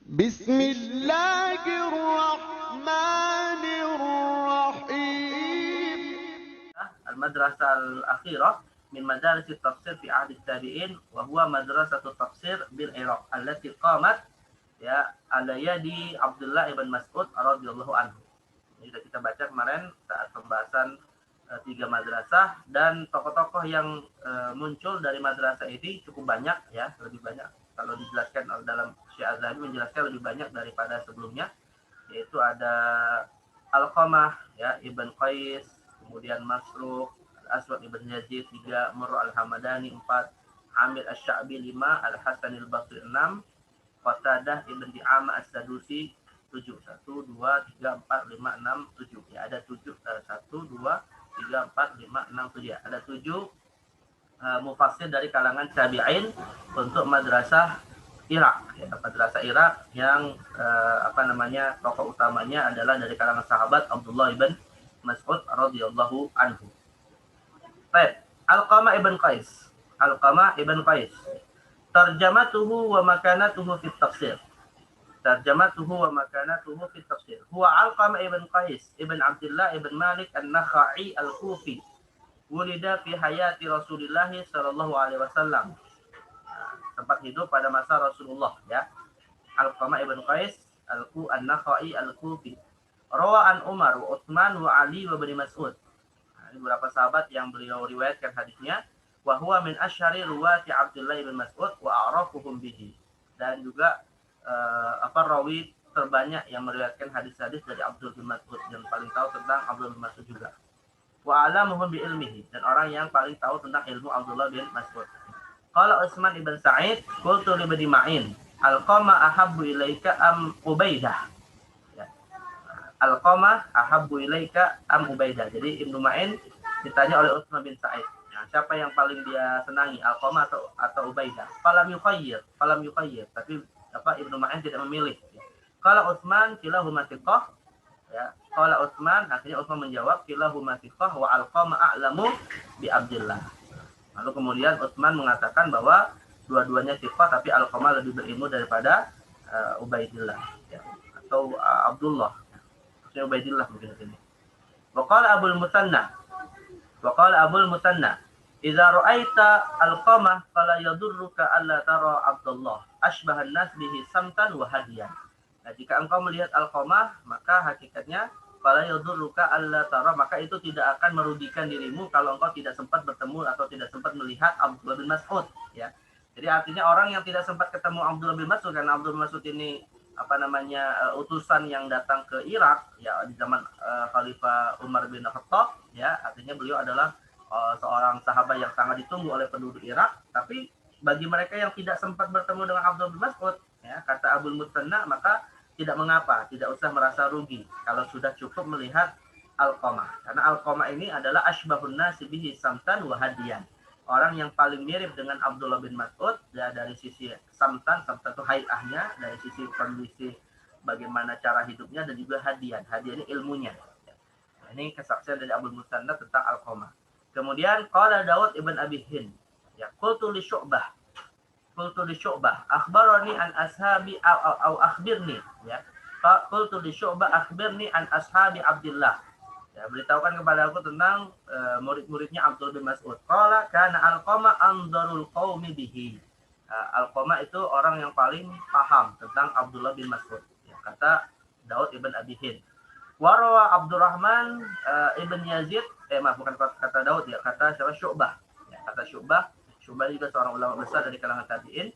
بسم الله الرحمن الرحيم. المدرسة الأخيرة من مدارس التفسير في عهد التابعين وهو مدرسة التفسير بالعراق التي قامت على يد Abdullah ibn Mas'ud radhiyallahu anhu. Ini sudah kita baca kemarin saat pembahasan 3 madrasah, dan tokoh-tokoh yang muncul dari madrasah ini cukup banyak ya, lebih banyak. Kalau dijelaskan dalam Syekh Az-Zahabi menjelaskan lebih banyak daripada sebelumnya, yaitu ada Alqamah ya Ibn Qais, kemudian Masruq, Aswad ibn Yazid 3, Murrah al-Hamadani 4, Amir asy-Sya'bi 5, Al-Hasan al-Basri 6, Qatadah ibn Di'amah as-Sadusi 7. 1 2 3 4 5 6 7 ya, ada 7 1 2 3 4 5 6 7 ya. Ada 7 mufassir dari kalangan tabi'in untuk madrasah Irak ya, madrasah Irak yang tokoh utamanya adalah dari kalangan sahabat Abdullah ibn Mas'ud radhiyallahu anhu. Baik, Alqamah ibn Qais. Alqamah ibn Qais. Tarjamatuhu wa makanatuhu fi tafsir. Tarjamatuhu wa makanatuhu fi tafsir. Huwa Alqamah ibn Qais ibn Abdullah ibn Malik an-Nakha'i al-Kufi. Wulida fi hayati Rasulullah sallallahu alaihi wasallam. Sempat hidup pada masa Rasulullah ya. Alqamah ibn Qais an-Nakha'i al-Kufi. Rawa an Umar wa Utsman wa Ali wa Ibnu Mas'ud. Ini beberapa sahabat yang beliau riwayatkan hadisnya. Wa huwa min asyhari ruwati Abdullah ibn Mas'ud wa a'rafuhum bihi. Dan juga rawi terbanyak yang meriwayatkan hadis-hadis dari Abdullah bin Mas'ud, yang paling tahu tentang Abdullah bin Mas'ud juga. Wa alamuhum bi ilmihi, dan orang yang paling tahu tentang ilmu Abdullah bin Mas'ud. Qala Utsman ibn Sa'id, qultu li Ibnu Ma'in, Alqamah ahabbu ilaika am Ubaidah? Ya. Alqamah ahabbu ilaika am Ubaidah. Jadi Ibnu Ma'in ditanya oleh Utsman bin Sa'id, ya, siapa yang paling dia senangi, Alqamah atau Ubaidah? Falam yukhayyir. Tapi Ibnu Ma'in tidak memilih. Ya. Qala Utsman kilahuma thiqah. Ya, qala Utsman, akhirnya Utsman menjawab kilahuma thiqah wa Alqamah a'lamu bi Abdullah. Lalu kemudian Utsman mengatakan bahwa dua-duanya thiqah, tapi Alqamah lebih berilmu daripada Ubaidillah ya, atau Abdullah. Maksudnya Ubaidillah mungkin di sini. Wa qala Abul Musanna, idza ra'aita Alqamah fala yadurruka alla tara Abdullah asbahan nas bihi samtan wa hadiyan. Nah, jika engkau melihat Alqamah, maka hakikatnya fala yadurruka alla tara, maka itu tidak akan merugikan dirimu kalau engkau tidak sempat bertemu atau tidak sempat melihat Abdullah bin Mas'ud ya. Jadi artinya orang yang tidak sempat ketemu Abdullah bin Mas'ud, karena Abdullah bin Mas'ud ini utusan yang datang ke Irak ya di zaman Khalifah Umar bin Khattab ya, artinya beliau adalah seorang sahabat yang sangat ditunggu oleh penduduk Irak. Tapi bagi mereka yang tidak sempat bertemu dengan Abdullah bin Mas'ud ya, kata Abul Musanna, maka tidak mengapa, tidak usah merasa rugi kalau sudah cukup melihat Alqamah, karena Alqamah ini adalah asybahun nasi bihi samtan wa hadiyan, orang yang paling mirip dengan Abdullah bin Mas'ud ya, dari sisi samtan itu hayahnya, dari sisi kondisi bagaimana cara hidupnya, dan juga hadiyan ini ilmunya. Nah, ini kesaksian dari Abul Musanna tentang Alqamah. Kemudian qala Daud ibn Abi Hind ya, qultu li Syu'bah akhbarani an ashabi au akhbirni ya, qultu li Syu'bah akhbirni an ashabi Abdullah ya, beritahukan kepada aku tentang murid-muridnya Abdullah bin Mas'ud. Qala kana Alqamah andarul qaumi bihi. Alqamah itu orang yang paling paham tentang Abdullah bin Mas'ud ya, kata Daud ibn Abi Hind. Warawa Abdurrahman ibn Yazid, bukan kata Daud ya, kata siapa? Syu'bah ya, kata Syu'bah juga seorang ulama besar dari kalangan tabi'in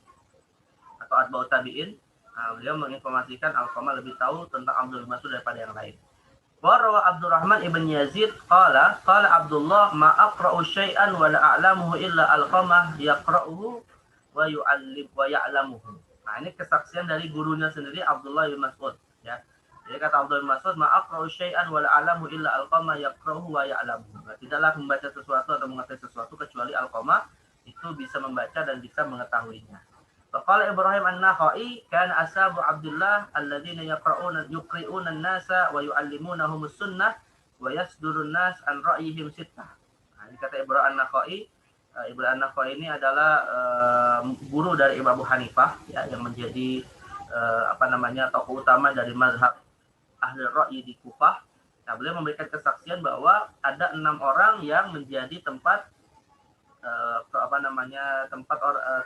atau atba'ut tabi'in. Beliau menginformasikan Alqamah lebih tahu tentang Abdullah bin Mas'ud daripada yang lain. Warawa Abdurrahman ibn Yazid qala Abdullah ma aqra'u syai'an wa la a'lamuhu illa Alqamah yaqra'uhu wa yu'allim wa ya'lamuhu. Nah, ini kesaksian dari gurunya sendiri Abdullah bin Mas'ud ya. Jadi kata Abdullah bin Mas'ud, ma aqra'u syai'an wa la a'lamu illa Alqamah yaqra'uhu wa ya'lamuhu. Nah, tidaklah membaca sesuatu atau mengetahui sesuatu kecuali Alqamah itu bisa membaca dan bisa mengetahuinya. Faqala Ibrahim an-Nakha'i kana ashabu Abdullah alladzina yuqri'una an-nasa wa yu'allimunahum as-sunnah wa yasdurun nas an ra'yihim sittah. Nah, ini kata Ibrahim an-Nakha'i. Ibrahim an-Nakha'i ini adalah guru dari Imam Abu Hanifah ya, yang menjadi tokoh utama dari mazhab ahli ra'yi di Kufah. Nah, beliau memberikan kesaksian bahwa ada 6 orang yang menjadi tempat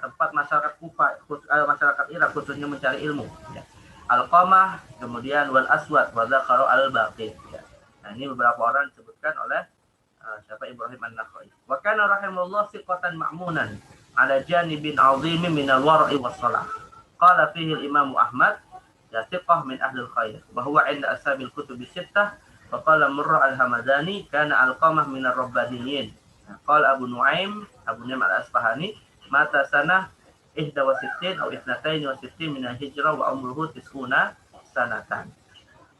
tempat masyarakat Kufah, masyarakat Irak khususnya mencari ilmu. Ya. Al-Qamah, kemudian wal Aswad, wa dzakara al-Baqi. Ya. Nah, ini beberapa orang disebutkan oleh siapa Ibrahim An-Nakhai. Wa kana rahimahullah siqatan ma'munan ala janibin 'azimin min al-wara'i was-shalah. Qala fihi al-Imam Ahmad ya thiqah min ahli al-khair wa huwa 'inda ashabil kutub sittah wa qala Murrah al-Hamadani kana al-Qamah min ar-rabbaniyin. Qala Abu Nuaim al-Asfahani mata sanah 61 atau 62 min al-hijrah wa umruhu 90 sanatan.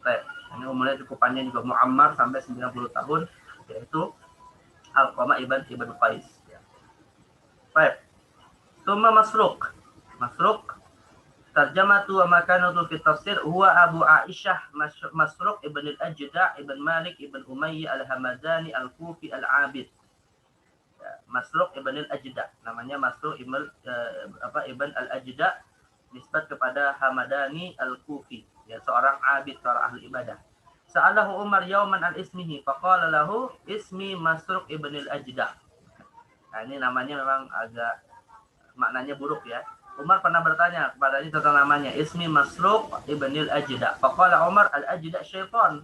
Baik, ini umurnya cukup panjang juga muammar sampai 90 tahun, yaitu Al-Qamah ibn Qais. Baik. Tsumma Masruq tarjamatu wa makanatu fi tafsir huwa Abu Aisyah Masruq ibn al-Ajda' ibn Malik ibn Umayyah al-Hamadani al-Kufi al-Abid. Masruq ibn al-Ajda', namanya Masruq ibn al-Ajda', nisbat kepada Hamadani al-Kufi, ya seorang abid, seorang ahli ibadah. Sa'alahu Umar yauman an ismihi faqala lahu ismi Masruq ibn al-Ajda'. Nah, ini namanya memang agak maknanya buruk ya. Umar pernah bertanya kepadanya tentang namanya, ismi Masruq ibn al-Ajda'. Faqala Umar al-Ajda' syaitan.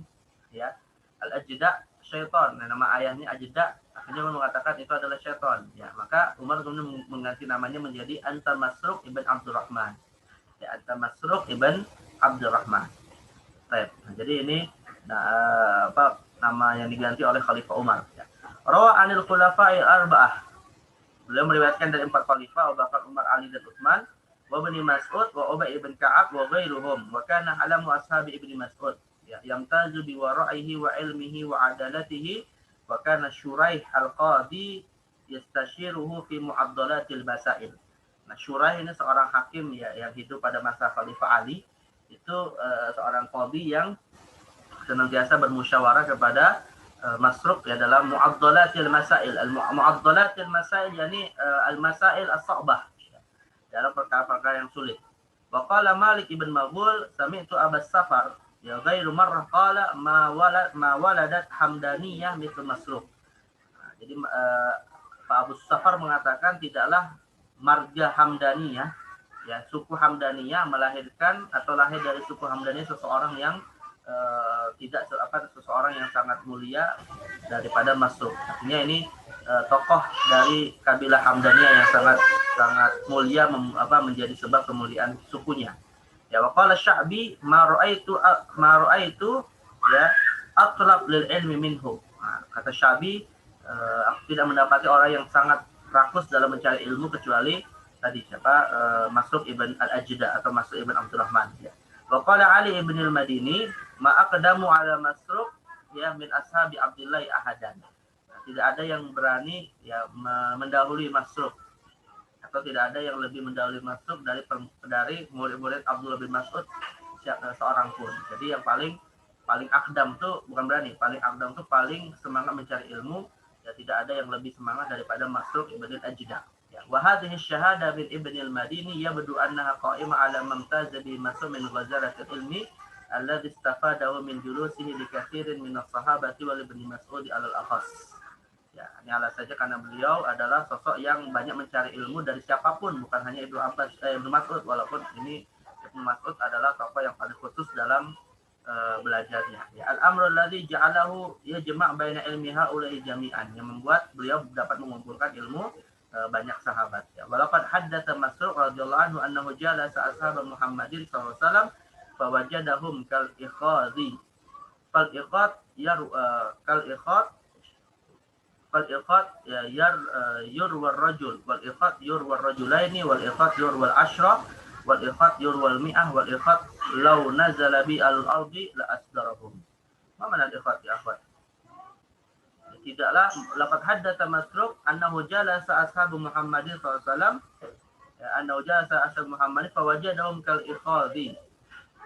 Ya, al-Ajda' syaitan. Nah, nama ayahnya Ajda', akhirnya mengatakan itu adalah syaitan. Ya, maka Umar kemudian mengganti namanya menjadi Anta Masruq ibn Abdurrahman. Ya, Anta Masruq ibn Abdurrahman. Baik. Nah, jadi ini nama yang diganti oleh Khalifah Umar. Ya. Rawa anil khulafa'il arba'ah. Beliau meriwayatkan dari 4 khalifah, Abu Bakar, Umar, Ali dan Utsman, wa Ibnu Mas'ud, wa Ubay ibn Ka'ab, wa ghairuhum. Wa kana alamu ashabi Ibnu Mas'ud. Ya, yamtazu bi wara'ihi wa ilmihi wa adalatihi, wa kana Shuraih al-Qadi yastashiruhu fi mu'addalatil basail. Nah, Shuraih ini seorang hakim ya yang hidup pada masa Khalifah Ali. Itu seorang qadi yang senantiasa bermusyawarah kepada Masruq ya dalam mu'addalatil masail. Mu'addalatil masail yakni al-masail as-sa'bah, dalam perkara-perkara yang sulit. Wa qala Malik ibn Maghul sami'tu Abas Safar ya ghairu marrah qala ma waladat hamdaniyah mithlu Masruq. Nah, jadi Pak Abu Safar mengatakan tidaklah marga Hamdaniyah ya suku Hamdaniyah melahirkan atau lahir dari suku Hamdaniyah seseorang yang seseorang yang sangat mulia daripada Masruq. Artinya ini tokoh dari kabilah Hamdaniyah yang sangat mulia menjadi sebab kemuliaan sukunya. Ya, wa qala Sya'bi ma ra'aitu ya atlab lil ilmi minhu. Nah, kata Sya'bi aku tidak mendapati orang yang sangat rakus dalam mencari ilmu kecuali tadi siapa Masruq ibn al-Ajda' atau Masruq ibn Abdurrahman ya. Wa qala Ali ibn al-Madini ma aqdamu ala Masruq ya min ashabi Abdullah ahadan. Nah, tidak ada yang berani ya mendahului Masruq atau tidak ada yang lebih mendahului Masruq dari murid-murid Abdullah bin Mas'ud seorang pun. Jadi yang paling akdam tuh bukan berani, paling akdam tuh paling semangat mencari ilmu, ya tidak ada yang lebih semangat daripada Masruq ibn al-Ajda'. Ya, wa hadhihi syahada bil Ibn al-Madini yabdu annaha qa'imah ala mamtaz bi Masruq min ghazaratil ilmi alladhi istafadahu min julusihi li katsirin min as-sahabati wal Ibn Mas'ud al-akhas. Ya, ini alas saja karena beliau adalah sosok yang banyak mencari ilmu dari siapapun, bukan hanya Ibnu Mas'ud, walaupun ini Ibnu Mas'ud adalah tokoh yang paling khusus dalam belajarnya. Ya, al-amrul ladzi ja'alahu yajma' baina ilmi haula'i jami'an, yang membuat beliau dapat mengumpulkan ilmu banyak sahabat. Ya, walaupun haddatsa Masruq radhiyallahu anhu annahu jalasa ashab Muhammadin sallallahu alaihi wasallam fawajadahum kal ikhadhi fal ikhad yurwa rajul wal ikhad yurwa rajulaini wal ikhad yurwa al-ashra wal ikhad yurwa al-mi'ah wal ikhad law nazala bi al-ardi la asdarahum. Apa makna al-ikhad ya akhwat? Tidaklah laqad haddatsa Masruq annahu jalasa ashabu Muhammadin sallallahu alaihi wasallam annahu jalasa ashabu Muhammadin fawajadahum kal ikhadhi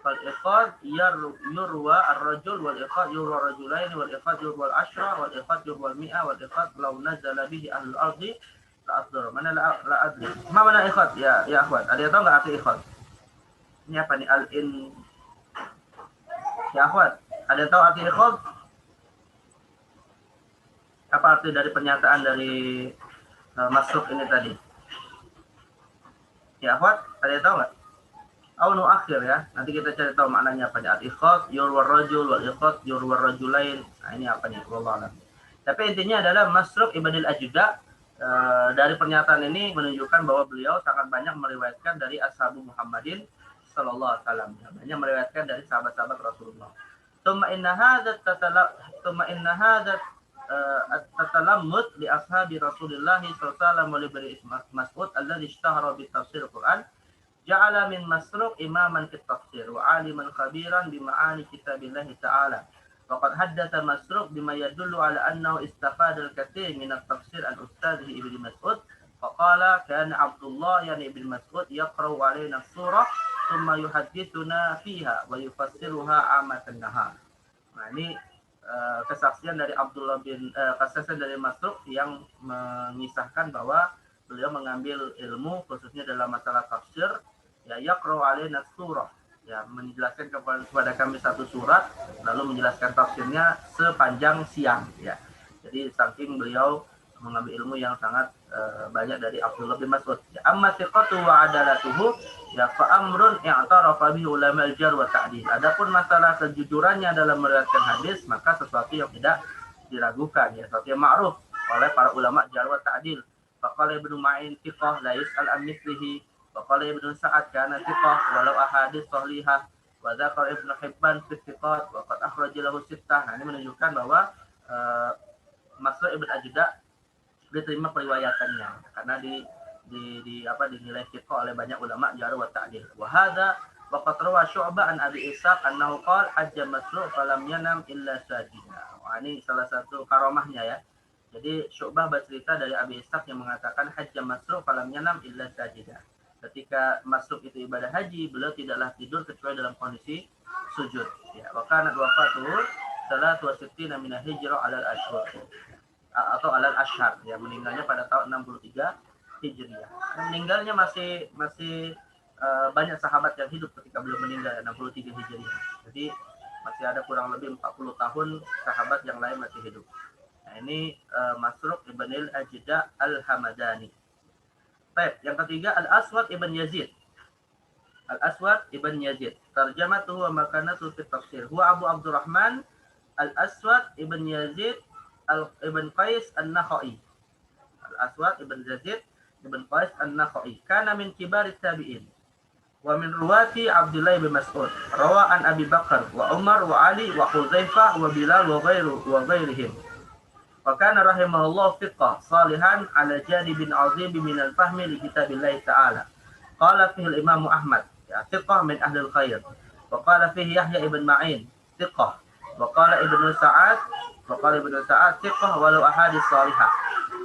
fal ikhad yurwa ar-rajul wal ikhad yurwa ar-rajulain wal ikhad yurwa al-ashra wal ikhad yurwa al-mi'ah wal ikhad law nazala bihi ahlul ardi la asdar. Mana la adri. Ma mana ikhad ya akhwat? Ada yang tahu enggak arti ikhad? Ini apa nih? Al-in. Ya akhwat, ada yang tahu arti ikhod? Apa arti dari pernyataan dari masruk ini tadi? Ya akhwat, ada yang tahu nggak? Aunu akhir ya. Nanti kita cari tahu maknanya apa nih. Al-ikhod, yurwar rajul, wal ikhod, yurwar rajulain. Nah, ini apa nih? Wallah alam. Tapi intinya adalah Masruq ibn al-Ajda dari pernyataan ini menunjukkan bahwa beliau sangat banyak meriwayatkan dari ashabu Muhammadin sallallahu alaihi wasallam. Banyak meriwayatkan dari sahabat-sahabat Rasulullah. Tsumma inna hadha at-tatalammud li ashabi Rasulillah sallallahu alaihi wasallam wa li Mas'ud alladhi ishtahara bi tafsir Al-Qur'an ja'ala min Masruq imaman fit tafsir wa 'aliman khabiran bi ma'ani kitabillah ta'ala. Faqad haddatsa Masruq bima yadullu ala annahu istafada al-katsir min at-tafsir an ustadzihi Ibnu Mas'ud. Faqala kana Abdullah yani Ibnu Mas'ud yaqra'u 'alaina as-surah thumma yuhaddithuna fiha wa yufassiruha 'amatan nahar. Nah, ini kesaksian dari kesaksian dari Masruq yang mengisahkan bahwa beliau mengambil ilmu khususnya dalam masalah tafsir, ya yaqra'u 'alaina surah, ya menjelaskan kepada kami satu surat lalu menjelaskan tafsirnya sepanjang siang, ya. Jadi saking beliau mengambil ilmu yang sangat banyak dari Abdullah bin Mas'ud. Ya, amma thiqatu wa adalatuhu ya fa amrun i'tarafa bihi ulama al-jarh wa ta'dil. Adapun masalah kejujurannya dalam meriwayatkan hadis, maka sesuatu yang tidak diragukan, ya, sesuatu yang ma'ruf oleh para ulama jarh wa ta'dil. Faqala Ibnu Ma'in thiqah la yus'al an mithlihi wa qala Ibnu Sa'ad kana thiqah walau ahadits sahihah wa dzakara Ibnu Hibban fi thiqat wa qad akhraja lahu sittah. Nah, ini menunjukkan bahwa Masruq ibn Ajda diterima periwayatannya karena dinilai thiqah oleh banyak ulama jarh wa ta'dil. Wa hadza wa qad rawa Syu'bah an Abi Ishaq annahu qala hajja Masruq falam yanam illa sajida. Wah, ini salah satu karomahnya, ya. Jadi Syu'bah bercerita dari Abi Ishaq yang mengatakan hajja Masruq falam yanam illa sajida. Ketika Masruq itu ibadah haji, beliau tidaklah tidur kecuali dalam kondisi sujud. Ya, wa kanat wafatuhu 63 min hijrah alal ashhur atau alal ashhar, ya, meninggalnya pada tahun 63 Hijriah. Meninggalnya masih banyak sahabat yang hidup ketika beliau meninggal 63 Hijriah. Jadi masih ada kurang lebih 40 tahun sahabat yang lain masih hidup. Nah, ini Masruq ibn al-Ajda al-Hamadani. Baik, yang ketiga Al-Aswad ibn Yazid. Al-Aswad ibn Yazid. Tarjamatuhu wa makanatuhu fi tafsir. Huwa Abu Abdurrahman Al-Aswad ibn Yazid ibn Qais An-Nakhai. Al-Aswad ibn Yazid ibn Qais An-Nakhai. Kana min kibarit tabi'in. Wa min ruwati Abdullah bin Mas'ud. Rawa an Abi Bakar wa Umar wa Ali wa Hudzaifah wa Bilal wa ghairihim. Wa kana rahimahullah fiqh salihan ala janibin azim min al-fahmi li kitabillah ta'ala. Qala fihi al-Imam Ahmad, ya, fiqh min ahli al-khair. Wa qala fihi Yahya ibn Ma'in, fiqh. Wa qala Ibnu Sa'ad fiqh walau ahadits salihah.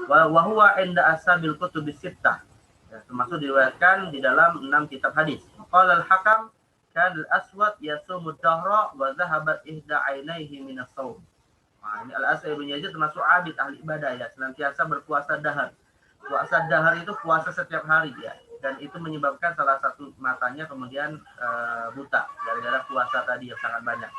Wa huwa inda ashabil kutub sittah. Ya, termasuk diriwayatkan di dalam 6 kitab hadis. Qala al-Hakam kana al-Aswad yasumu ad-dahra wa dhahabat ihda 'ainaihi min as-sawm. Nah, ini Al-Aswad ibn Yazid termasuk abid ahli ibadah, ya, senantiasa berpuasa dahar. Puasa dahar itu puasa setiap hari, ya, dan itu menyebabkan salah satu matanya kemudian buta gara-gara puasa tadi yang sangat banyak.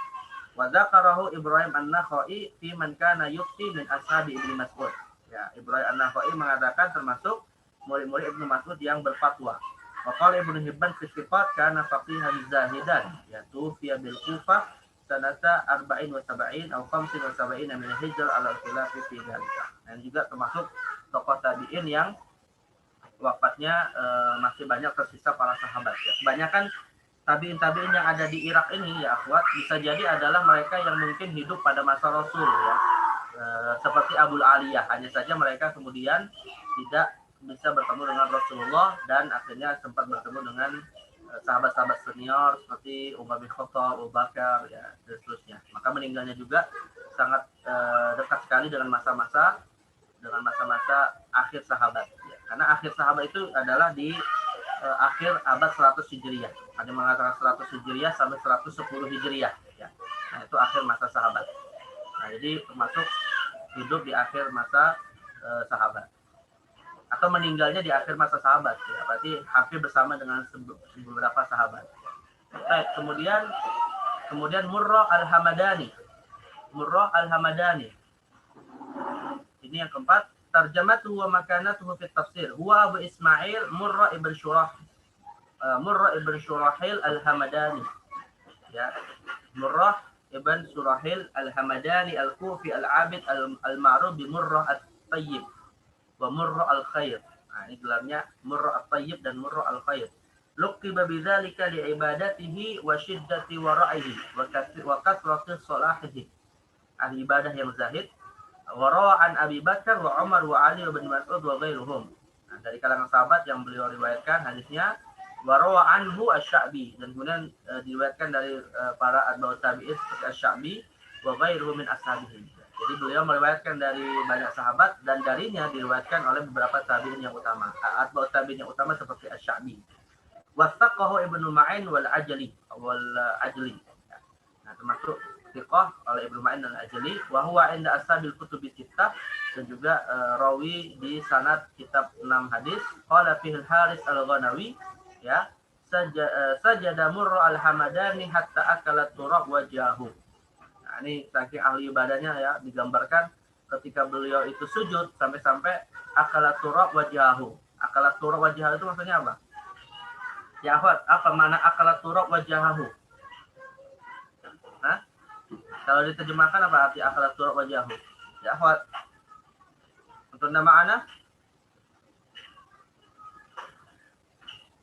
Wa dzakarahu Ibrahim An-Nakhai fi man kana yufti min ashabi Ibnu Mas'ud. Ya, Ibrahim An-Nakhai mengatakan termasuk murid-murid Ibnu Mas'ud yang berfatwa. Wa qala Ibnu Hibban fi sifat kana faqihan zahidan, ya, tufiya bil Kufah sanata 74 atau 75 min hijrah ala khilaf fi dzalika. Dan juga termasuk tokoh tabi'in yang wafatnya masih banyak tersisa para sahabat, ya. Kebanyakan tabi'in yang ada di Irak ini, ya akhwat, bisa jadi adalah mereka yang mungkin hidup pada masa Rasul, ya. Seperti Abul Aliyah, hanya saja mereka kemudian tidak bisa bertemu dengan Rasulullah dan akhirnya sempat bertemu dengan sahabat-sahabat senior seperti Umar bin Khattab, Abu Bakar, ya, dan seterusnya. Maka meninggalnya juga sangat dekat sekali dengan masa-masa akhir sahabat, ya. Karena akhir sahabat itu adalah di akhir abad 100 Hijriah. Ada mengatakan 100 Hijriah sampai 110 Hijriah, ya. Nah, itu akhir masa sahabat. Nah, jadi termasuk hidup di akhir masa sahabat. Atau meninggalnya di akhir masa sahabat, ya, berarti hampir bersama dengan beberapa sahabat. Baik, kemudian Murrah al-Hamadani. Murrah al-Hamadani. Ini yang keempat. Tarjamatuhu wa makanatuhu fi tafsir. Huwa Abu Ismail Murrah ibn Shurahil al-Hamadani. Ya. Murrah ibn Shurahil al-Hamadani al-Kufi al-Abid al-Ma'ruf bi Murrah at-Tayyib wa Murrah al-Khair. Nah, ini gelarnya Murrah at-Tayyib dan Murrah al-Khair. Luqiba bidzalika li'ibadatihi wa syiddati wara'ihi wa kathrati salahihi. Ahli ibadah yang zahid. Wa rawan Abi Bakar wa Umar wa Ali bin Mas'ud wa ghairuhum. Nah, dari kalangan sahabat yang beliau riwayatkan hadisnya wa rawa anhu asy-Sya'bi, dan kemudian diriwayatkan dari para atba'ut tabi'in seperti asy-Sya'bi wa ghairuhum min ashabihi. Jadi beliau meriwayatkan dari banyak sahabat dan darinya diriwayatkan oleh beberapa tabi'in yang utama. Atba'ut tabi'in yang utama seperti asy-Sya'bi. Wasaqahu Ibnu Ma'in wal Ajli. Nah, termasuk thiqah oleh Ibnu Ma'in dan Al-Ajli, wa huwa inda ashabil kutubi sittah, dan juga rawi di sanad kitab 6 hadis. Qala fihi al-Haris al-Ghanawi, ya, sajada Murrah al-Hamadani hatta akala turab wajahu. Nah, ini saking ahli ibadahnya ya, digambarkan ketika beliau itu sujud sampai-sampai akala turab wajahu. Akala turab wajahu itu maksudnya apa? Ya, apa mana akala turab wajahu? Hah? Kalau diterjemahkan apa arti akala turab wajahu? Ya, untuk nama ana?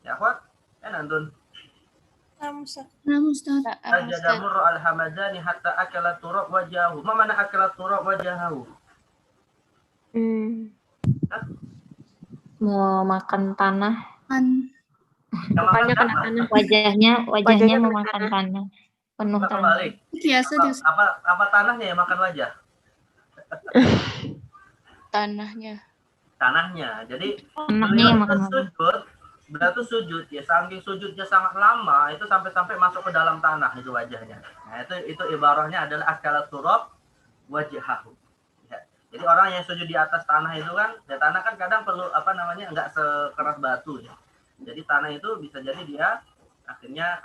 Ya, Antun. Sajada Murrah al-Hamadani hatta akala turab wajahu. Ma mana akala turab wajahu? Mau makan tanah. Makanya kena tanah. Wajahnya memakan tanah. Penuh tanah. Apa tanahnya yang makan wajah? Tanahnya. Jadi tanahnya yang makan wajah. Beliau sujud ya, saking sujudnya sangat lama itu sampai masuk ke dalam tanah itu wajahnya. Nah, itu ibarahnya adalah akala turab wajhahu. Ya. Jadi orang yang sujud di atas tanah itu kan, ya tanah kan kadang perlu enggak sekeras batu ya. Jadi tanah itu bisa jadi dia akhirnya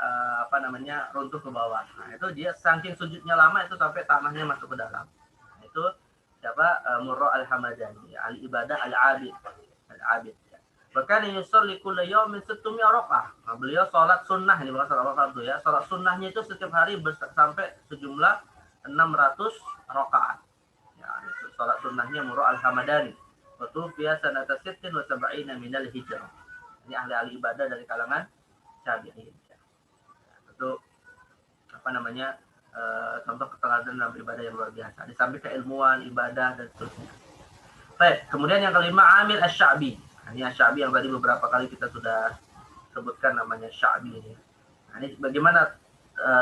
runtuh ke bawah. Nah, itu dia saking sujudnya lama itu sampai tanahnya masuk ke dalam. Nah, itu siapa? Murrah al-Hamadani, ahli ibadah al-abid. Ya. Bahkan yusolli kullu yaumin 600 rakaah. Nah, beliau salat sunnah, ini bukan salat fardu ya. Salat sunnahnya itu setiap hari sampai sejumlah 600 rakaat. Ya, itu salat sunnahnya Murrah al-Hamadani. Wa tufiya sanata 76 minal hijrah. Ini ahli ibadah dari kalangan tabi'in. Itu contoh keteladanan dalam ibadah yang luar biasa. Di samping keilmuan, ibadah dan seterusnya. Baik, kemudian yang kelima Amir Asy-Sya'bi. Nah, ini Asy-Sya'bi yang tadi beberapa kali kita sudah sebutkan namanya Sya'bi ini. Nah, ini bagaimana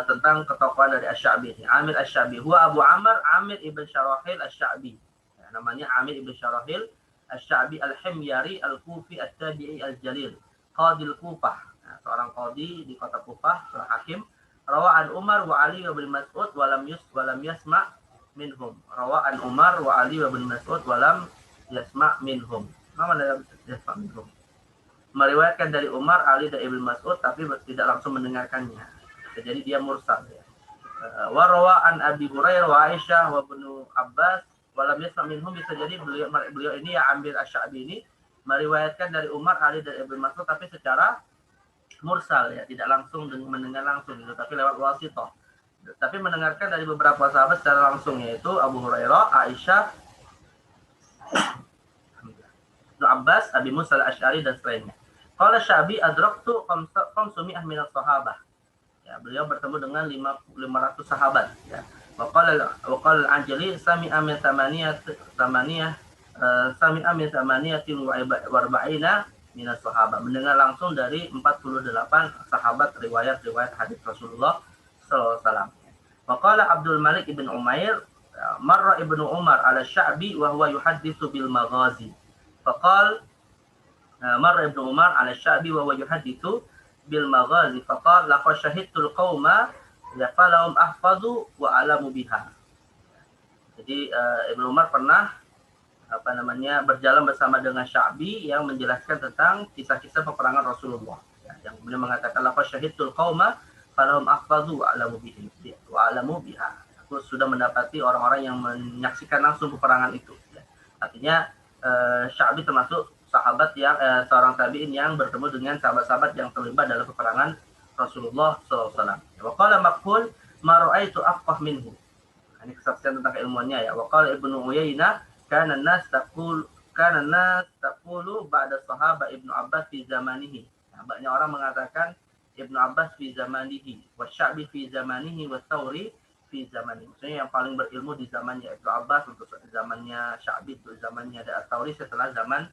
tentang ketokohan dari Asy-Sya'bi ini. Amir Asy-Sya'bi, huwa Abu Amir ibn Syarahil Asy-Sya'bi. Ya, namanya Amir ibn Syarahil Asy-Sya'bi al-Himyari al-Kufi at-Tabi'i al-Jalil, Qadil Kufah. Nah, seorang qadi di kota Kufah, seorang hakim. Rawa'an Umar wa Ali wa bin Mas'ud wa lam yasma' minhum. Rawa'an Umar wa Ali wa bin Mas'ud wa lam yasma' minhum. Mana yasma' minhum? Meriwayatkan dari Umar, Ali dan Ibnu Mas'ud tapi tidak langsung mendengarkannya. Jadi dia mursal ya. Wa rawa'an Abi Hurairah wa Aisyah wa Ibnu Abbas walam yasma' minhum, bisa jadi beliau ini ya Amir Asy-Sya'bi ini meriwayatkan dari Umar, Ali dan Ibnu Mas'ud tapi secara mursal ya, tidak langsung mendengar langsung gitu, tapi lewat wasithah. Tapi mendengarkan dari beberapa sahabat secara langsung, yaitu Abu Hurairah, Aisyah, Ibnu Abbas, Abi Musa al-Asy'ari dan selainnya. Qala Sya'bi adraktu 500 min as-sahabah. Ya, beliau bertemu dengan 500 sahabat ya. Waqala al-Ajli sami'a min thamaniyatin wa arba'ina minas sahabat, mendengar langsung dari 48 sahabat riwayat hadis Rasulullah sallallahu alaihi wasallam. Waqala Abdul Malik ibn Umair marra ibnu Umar ala Sya'bi wa huwa yuhadditsu bil maghazi. Faqala marra ibnu Umar ala Sya'bi wa huwa yuhadditsu bil maghazi faqala laqad shahidtul qauma ya falahum ahfazu wa alamu biha. Jadi Ibnu Umar pernah berjalan bersama dengan Sya'bi yang menjelaskan tentang kisah-kisah peperangan Rasulullah ya, yang kemudian mengatakan laqad syahidtul qauma falahum ahfadhu wa a'lamu biha. Aku sudah mendapati orang-orang yang menyaksikan langsung peperangan itu. Ya. Artinya Sya'bi termasuk sahabat yang seorang tabi'in yang bertemu dengan sahabat-sahabat yang terlibat dalam peperangan Rasulullah SAW. Wa qala Makhul ma ra'aitu afqah minhu. Ini kesaksian tentang keilmuannya ya. Wa qala Ibnu Uyainah kana an-nas taqulu ba'da sahaba Ibnu Abbas fi zamanihi. Nah, banyak orang mengatakan Ibnu Abbas fi zamanihi, wa Sya'bi fi zamanihi, wa Thawri fi zamanihi. Maksudnya yang paling berilmu di zamannya Ibnu Abbas, untuk zamannya Sya'bi, untuk zamannya Thawri setelah zaman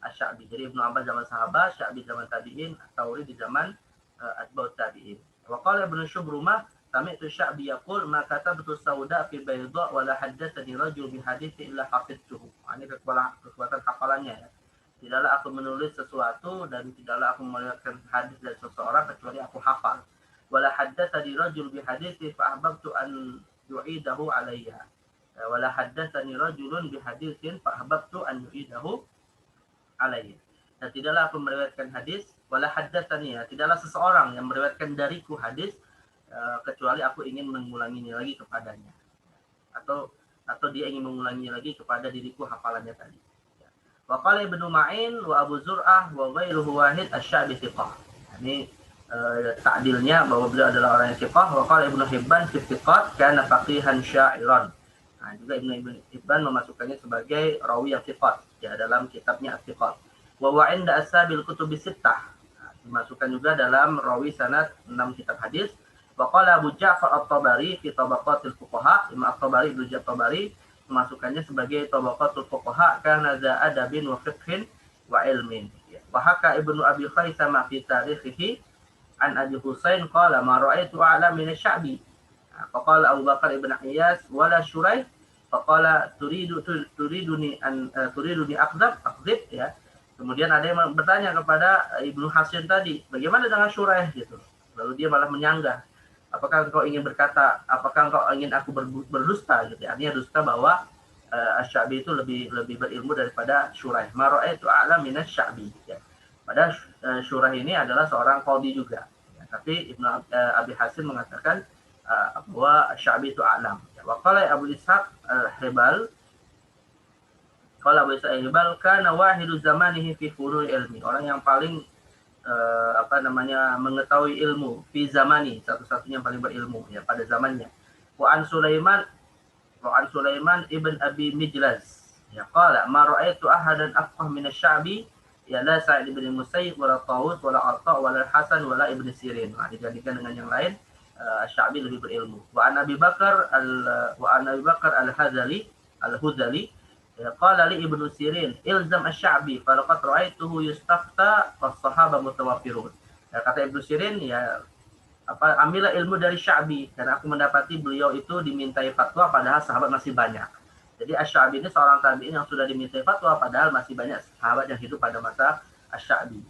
Asy-Sya'bi. Jadi Ibnu Abbas zaman sahabat, Sya'bi zaman tabi'in, Thawri di zaman atba'ut tabi'in. Wa qala Ibnu Syubrumah sami'tu Sya'bi yaqul ma katabtu sauda fi bayda wa la haddatsani rajul bi haditsin illa hafidtuhu. Ini kekuatan hafalannya ya. Tidaklah aku menulis sesuatu dan tidaklah aku meriwayatkan hadis dari seseorang kecuali aku hafal. Wala haddatsani rajul bi haditsin fa ahbabtu an yu'idahu alayya. Wala haddatsani rajulun bi haditsin fa ahbabtu an yu'idahu alayya. Dan tidaklah aku meriwayatkan hadis, wala haddatsani, ya, tidaklah seseorang yang meriwayatkan dariku hadis kecuali aku ingin mengulanginya lagi kepadanya. Atau dia ingin mengulanginya lagi kepada diriku hafalannya tadi. Wa qala Ibnu Ma'in wa Abu Zur'ah wa ghairuhu wahid asy-Sya'bi thiqah. Ini takdilnya bahwa beliau adalah orang yang thiqah. Wa qala Ibnu Hibban fi thiqat kana faqihan sya'iran. Nah, juga Ibnu Hibban memasukkannya sebagai rawi yang thiqat ya dalam kitabnya At-Thiqat. Wa wa 'inda ashabil kutubi sittah. Nah, dimasukkan juga dalam rawi sanad 6 kitab hadis. Wa qala Abu Ja'far At-Tabari fi Tabaqatil Fuqaha. Imam At-Tabari Ibnu At-Tabari memasukkannya sebagai Tabaqatul Fuqaha kana za adabin wa fiqhin wa ilmin. Wa haka Ibnu Abi Khaisama fi tarikhihi an Abi Husain qala ma ra'aitu a'lam min asy-Sya'bi. Faqala Abu Bakar ibn Iyas wala Syuraih faqala turiduni akdzab ya. Kemudian ada yang bertanya kepada Ibnu Hasan tadi, bagaimana dengan Syuraih gitu. Lalu dia malah menyanggah. Apakah engkau ingin berkata, apakah engkau ingin aku berdusta gitu. Artinya dusta bahwa Asy-Sya'bi itu lebih berilmu daripada Syuraih. Ma ra'aitu a'lam min asy-Sya'bi ya. Padahal Syuraih ini adalah seorang qadhi juga. Ya. Tapi Ibnu Abi Hasim mengatakan bahwa Asy-Sya'bi itu a'lam. Ya. Wa qala Abu Ishaq Al-Hibal kana wahidu zamanihi fi furul ilmi. Orang yang paling mengetahui ilmu fi zamani, satu-satunya yang paling berilmu ya pada zamannya. Wa an Sulaiman ibn Abi Mijlaz ya qala ma ra'aitu ahadan afqah min asy-Sya'bi ya la Sa'id ibn Musayyib wala Tawus wala Atha wala Hasan wala Ibn Sirin. Nah, dijadikan dengan yang lain Asy-Sya'bi lebih berilmu. Wa an Abi Bakar al-Hudhali qala li Ibnu Sirin ilzam asy-Sya'bi falaqad ra'aituhu yustafta was-sahaba mutawaffirun. Ya, kata Ibnu Sirin ya ambillah ilmu dari Sya'bi karena aku mendapati beliau itu dimintai fatwa padahal sahabat masih banyak. Jadi Asy-Sya'bi ini seorang tabi'in yang sudah dimintai fatwa padahal masih banyak sahabat yang hidup pada masa Asy-Sya'bi.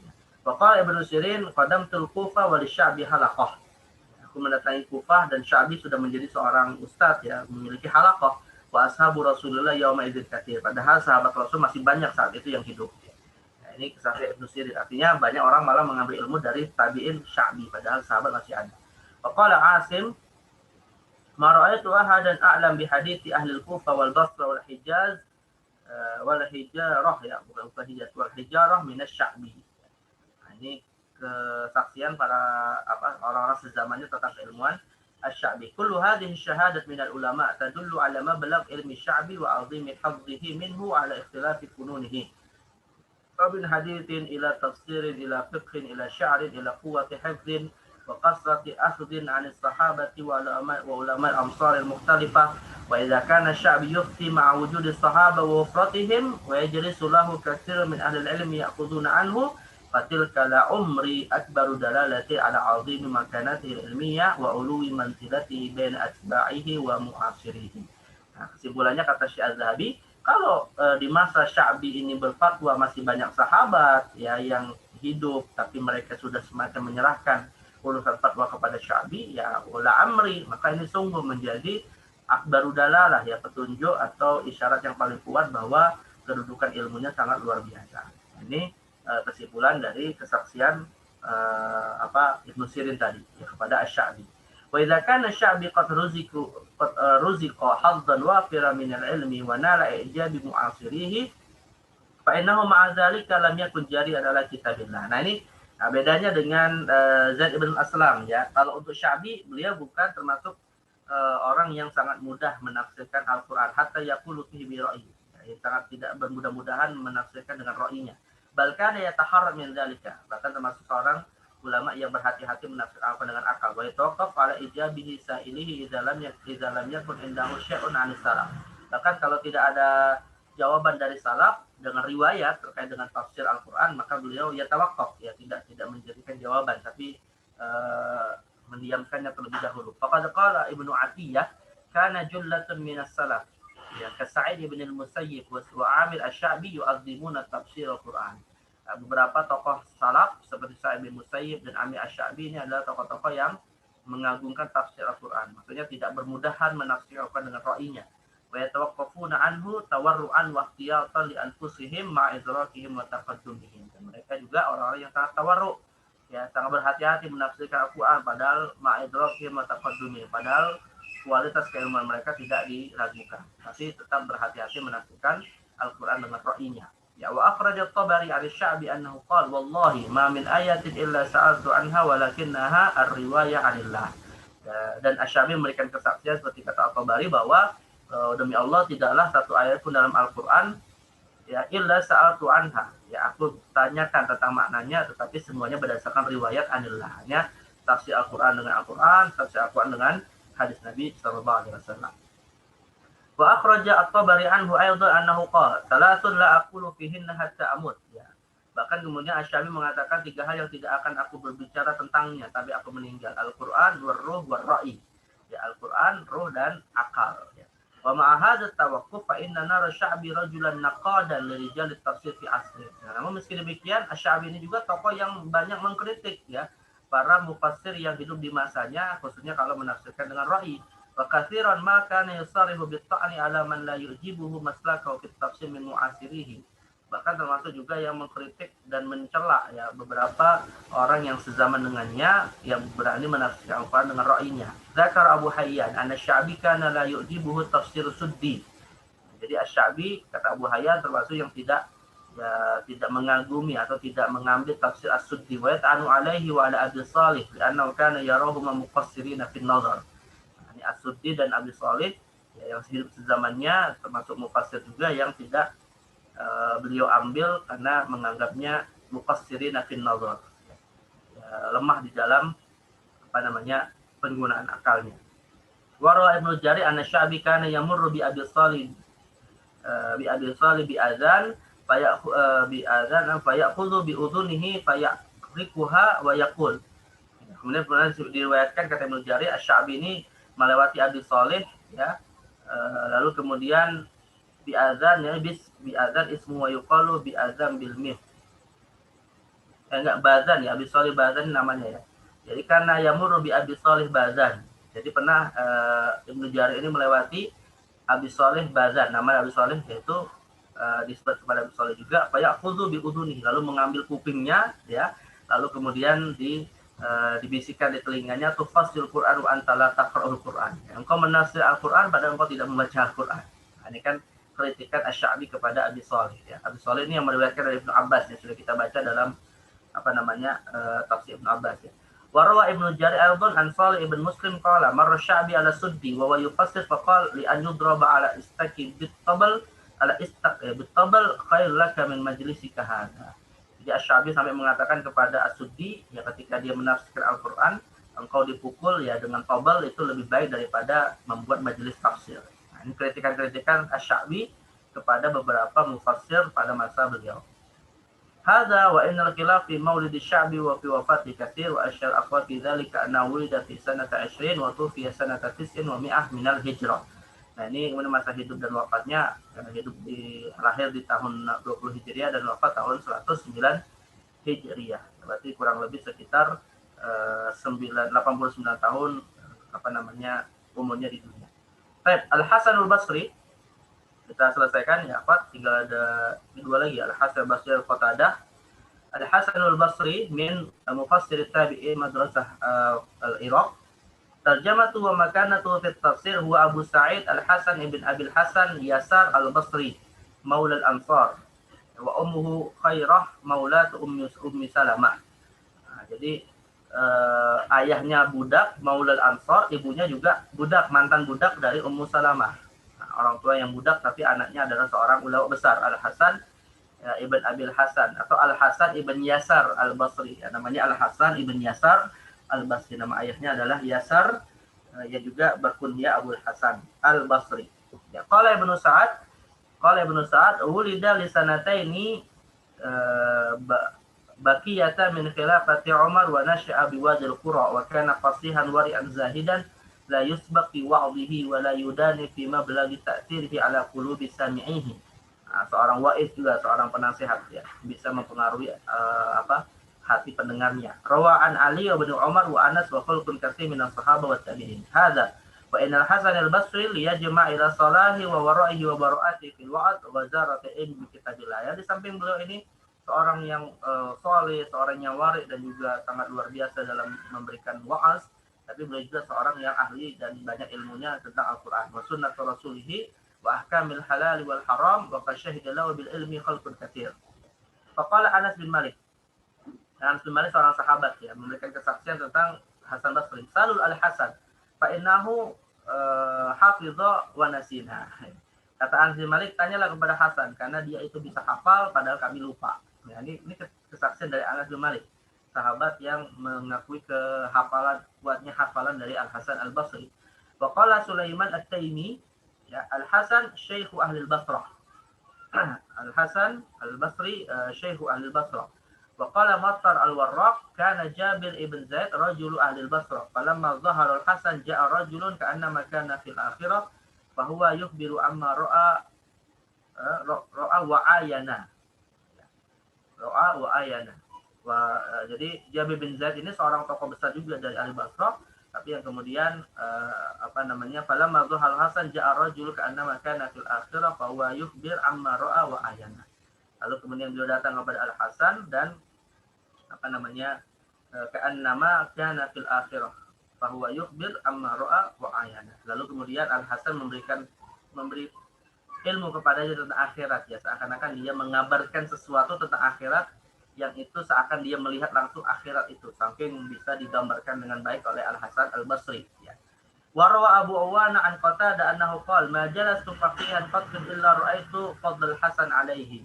Wa qala Ibnu Sirin qadamtul Kufah wa li-Sya'bi halaqah. Aku mendatangi Kufah dan Sya'bi sudah menjadi seorang ustaz ya, memiliki halaqah. Wa ashabu Rasulullah yauma idzin katsir. Padahal sahabat Rasul masih banyak saat itu yang hidup. Nah, ini kesaksian Ibnu Sirin. Artinya banyak orang malah mengambil ilmu dari tabi'in Sya'bi padahal sahabat masih ada. Wa qala Asim ma ra'aitu ahadan a'lam bi hadithi ahli al-Kufah wal Basra wal Hijaz wal Hijarah ya, bukan Hijaz wal Hijarah min asy-Sya'bi. Nah, ini kesaksian para orang-orang sezamannya tentang keilmuan Asy-Sya'bi. Kullu hadhihi syahadat min al-ulama tadullu ala mablagh ilmi Sya'bi wa 'azimi hadhihi minhu ala ikhtilafi fununihi. Min hadithin ila tafsirin ila fiqhin ila sya'rin ila quwwati hifdhin wa qasrati akhdhin 'an as-sahabati wa ulama al-amsar al-mukhtalifah. Wa idza kana Sya'bi yufti ma'a wujudi as-sahaba wa wafratihim wa yajlisu lahu katsirun min ahli al-'ilmi ya'khuduna anhu fatilka la umri akbaru dalalati ala 'azimi makanatihi ilmiyah wa uluwi manzilatihi baina atba'ihi wa mu'asirihi. Nah, kesimpulannya kata Syekh Az-Zahabi, kalau di masa Sya'bi ini berfatwa masih banyak sahabat ya yang hidup tapi mereka sudah semacam menyerahkan urusan fatwa kepada Sya'bi ya wala amri, maka ini sungguh menjadi akbaru dalalah ya, petunjuk atau isyarat yang paling kuat bahwa kedudukan ilmunya sangat luar biasa. Ini kesimpulan dari kesaksian Ibnu Sirin tadi ya, kepada Asy-Sya'bi. Wa idza kana Asy-Sya'bi qad ruziqa haddan wafira min al-ilmi wa nala ijabi mu'asirihi fa innahu ma'a dzalika lam yakun jari adalah kitabillah. Nah ini bedanya dengan Zaid ibn Aslam ya. Kalau untuk Sya'bi beliau bukan termasuk orang yang sangat mudah menafsirkan Al-Qur'an hatta yaqulu fihi bi ra'yi. Ya, sangat tidak bermudah-mudahan menafsirkan dengan ra'yinya. Bahkan ya taharram min dzalika. Bahkan termasuk seorang ulama yang berhati-hati menafsirkan Al-Qur'an dengan akal. Wa yatawaqqaf ala ijabihi sa'ilihi idza lam yakun indahu syai'un 'an salaf. Bahkan kalau tidak ada jawaban dari salaf dengan riwayat terkait dengan tafsir Al-Qur'an, maka beliau ya tawakkuf ya tidak menjadikan jawaban tapi mendiamkannya terlebih dahulu. Faqad qala Ibnu Atiyah kana jullatun minas salaf ya ka Sa'id bin al-Musayyib wa Amir Asy-Sya'bi yu'azzimuna tafsir Al-Qur'an. Beberapa tokoh salaf seperti Sa'id bin Musayyib dan Amir Asy-Sya'bi ini adalah tokoh-tokoh yang mengagungkan tafsir Al-Qur'an. Maksudnya tidak bermudahan menafsirkan Al-Qur'an dengan ra'yinya. Wa yatawaqqafuna anhu tawarru'an wa ihtiyatan li anfusihim ma'a idrakihim wa taqaddumihim. Dan mereka juga orang-orang yang sangat tawarru ya, sangat berhati-hati menafsirkan Al-Qur'an padahal ma'a idrakihim wa taqaddumihim, padahal kualitas keilmuan mereka tidak diragukan, tapi tetap berhati-hati menafsirkan Al-Qur'an dengan ra'yinya. Ya wa akhrajat Tabari 'ala Asy-Sya'bi annahu qala wallahi ma min ayatin illa sa'altu anha walakinnaha ar-riwayah 'anillah. Dan Asy-Sya'bi memberikan kesaksian seperti kata Tabari bahwa demi Allah tidaklah satu ayat pun dalam Al-Qur'an ya illa sa'altu anha. Ya aku tanyakan tentang maknanya tetapi semuanya berdasarkan riwayat 'anillah. Hanya tafsir Al-Qur'an dengan Al-Qur'an, tafsir Al-Qur'an dengan hadis Nabi sallallahu alaihi wasallam. Wa akhraja At-Tabari anhu aidan annahu qala salatun la aqulu fihinna hatta amut ya. Bahkan kemudian Asy-Sya'bi mengatakan 3 hal yang tidak akan aku berbicara tentangnya tapi aku meninggal, Al-Qur'an, war-ruh, war-ra'i. Ya Al-Qur'an, ruh dan akal ya. Wa ma'a hadza tawaqquf fa inna nara Asy-Sya'bi rajulan naqadan li rijal at-tafsir fi asri. Nah, namun meski demikian Asy-Sya'bi ini juga tokoh yang banyak mengkritik ya para mufassir yang hidup di masanya, khususnya kalau menafsirkan dengan ra'yi. Wa katsiran ma kana yusarihu bit-ta'ni 'ala man la yujibuhu maslakahu fit tafsir min mu'asirihi. Bahkan termasuk juga yang mengkritik dan mencela ya beberapa orang yang sezaman dengannya yang berani menafsirkan Al-Qur'an dengan ra'yinya. Zakar Abu Hayyan anna Asy-Sya'bi kana la yujibuhu tafsir Suddi. Jadi Asy-Sya'bi kata Abu Hayyan termasuk yang tidak mengagumi atau tidak mengambil tafsir As-Suddi wa ta'anu alaihi wa ala Abi Shalih li'annahu kana yarahuma muqassirina fin nazar. Ini As-Suddi dan Abi Shalih ya, yang hidup sezamannya termasuk mufassir juga yang tidak beliau ambil karena menganggapnya muqassirina fin nazar. Ya, lemah di dalam penggunaan akalnya. Wa rawa Ibnu Jarir anna Asy-Sya'bi kana yamurru bi Abi Shalih bi adzan fayakhudhu bi udhunihi fayaqrikuha wa yaqul. Kemudian pernah diriwayatkan kata Ibnu Jarir Asy-Sya'bi ini melewati Abi Shalih ya, lalu kemudian bi adzan ya bi adzan ismu wa yuqalu bi adzan bil mim. Enggak bazan ya, Abi Shalih bazan namanya ya. Jadi karena yamurru bi Abi Shalih bazan. Jadi pernah Ibnu Jarir ini melewati Abi Shalih bazan. Nama Abi Shalih yaitu disebut kepada Abi Shalih juga fayaqudhu bi udhunihi, lalu mengambil kupingnya ya, lalu kemudian dibisikkan di telinganya tufassirul Qur'an wa anta la taqra'ul Qur'an. Engkau menafsir Al-Qur'an padahal engkau tidak membaca Al-Qur'an. Nah, ini kan kritikan Asy-Sya'bi kepada Abi Shalih ya. Abi Shalih ini yang meriwayatkan dari Ibnu Abbas yang sudah kita baca dalam tafsir Ibnu Abbas ya. Wa rawa Ibnu Jarir aidan an Shalih ibn Muslim qala marra Asy-Sya'bi ala Suddi wa huwa yufassir faqala li an yudraba ala istaki bit-tabal ala istaq bit-tabal khair laka min majlisika hadha. Jadi Asy-Sya'bi sampai mengatakan kepada As-Suddi ya ketika dia menafsirkan Al-Qur'an, engkau dipukul ya dengan tabal itu lebih baik daripada membuat majelis tafsir. Nah, ini kritikan-kritikan Asy-Sya'bi kepada beberapa mufassir pada masa beliau. Hadza wa innal khilaf fi maulid Asy-Sya'bi wa fi wafati katsir wa asyar aqwa fi dzalika anna wulida fi sanata 20 wa tufiya sanata 9 wa 100 minal hijrah. Nah, ini kemudian masa hidup dan wafatnya, karena lahir di tahun 20 Hijriah dan wafat tahun 109 Hijriah. Berarti kurang lebih sekitar 89 tahun umurnya di dunia. Baik, Al-Hasan Al-Basri kita selesaikan ya, tinggal ada dua lagi, Al-Hasan Al-Basri Al-Qatadah. Al-Hasan al-Basri min mufassir tabi'in madrasah al-Iraq. Tarjamatu wa makanatu fi tafsir huwa Abu Sa'id Al-Hasan ibn Abil Hasan Yasar al-Basri maula al-Ansar wa ummuhu Khairah maulat Ummi Salamah. Nah, jadi ayahnya budak maula al-Ansar, ibunya juga budak, mantan budak dari Ummu Salamah. Nah, orang tua yang budak tapi anaknya adalah seorang ulama besar, Al-Hasan ibn Abil Hasan atau Al-Hasan ibn Yasar al-Basri. Ya, namanya Al-Hasan ibn Yasar al-Basri. Nama ayahnya adalah Yasar, yang juga berkunyah Abu Hasan al-Basri. Ya, qala Ibnu Sa'ad wulida li sanataini baqiyata min khilafati Umar wa nasha'a bi Wadil Qura wa kana fasihan wari'an zahidan la yusbaq fi wa'dihi wa la yudani fi mablaghi ta'thirihi ala qulubi sami'ihi. Nah, seorang wa'id juga, seorang penasihat ya, bisa mempengaruhi hati pendengarnya. Rawa'an Ali bin Umar wa Anas wa khulqun katsir min as-sahaba wa tabi'in. Hadza wa innal Hasan al-Basri liyajma' ila salahi wa wara'ihi wa bara'ati fil wa'd wa zarati ilmi kitabillah. Ya, di samping beliau ini seorang yang soleh, seorang yang warik dan juga sangat luar biasa dalam memberikan wa'az, tapi beliau juga seorang yang ahli dan banyak ilmunya tentang Al-Qur'an wa sunnah rasulih wa ahkamil halal wal haram wa qasyahida lahu bil ilmi khalqun katsir. Faqala Anas bin Malik. Anas bin Malik seorang sahabat ya, memberikan kesaksian tentang Hasan Basri. Salul al-Hasan fa innahu hafidha wa nasina. Kata Anas bin Malik, tanyalah kepada Hasan karena dia itu bisa hafal padahal kami lupa. Ya, ini kesaksian dari Anas bin Malik, sahabat yang mengakui kuatnya hafalan dari Al-Hasan Al-Basri. Wa qala Sulaiman At-Taimi, ya, Al-Hasan syekhu ahli Basrah. Al-Hasan Al-Basri syekhu ahli Basrah. Wa qala Mattar Al-Warraq kana Jabir ibn Zaid rajulu ahli Basrah. Falamma dhahara Al-Hasan ja'a rajulun ka'annama kana fil akhirah fa huwa yukhbiru amma ra'a wa ayana. Jadi Jabir bin Zaid ini seorang tokoh besar juga dari ahli Basrah, tapi yang kemudian falamma dhahara Hasan ja'a rajul ka'annama kana fil akhirah fa huwa yukhbir amma ra'a wa ayana. Lalu kemudian beliau datang kepada Al-Hasan dan ka'annama kana fil akhirah fa huwa yukhbir amma ra'a wa ayana. Lalu kemudian Al-Hasan memberi ilmu kepadanya tentang akhirat, ya, seakan-akan dia mengabarkan sesuatu tentang akhirat yang itu seakan dia melihat langsung akhirat itu, saking bisa digambarkan dengan baik oleh Al-Hasan Al-Basri, ya. Wa rawa Abu Awana an Qatadah annahu qala ma jalastu faqihan qatl illa ra'aitu fadl Hasan alaihi.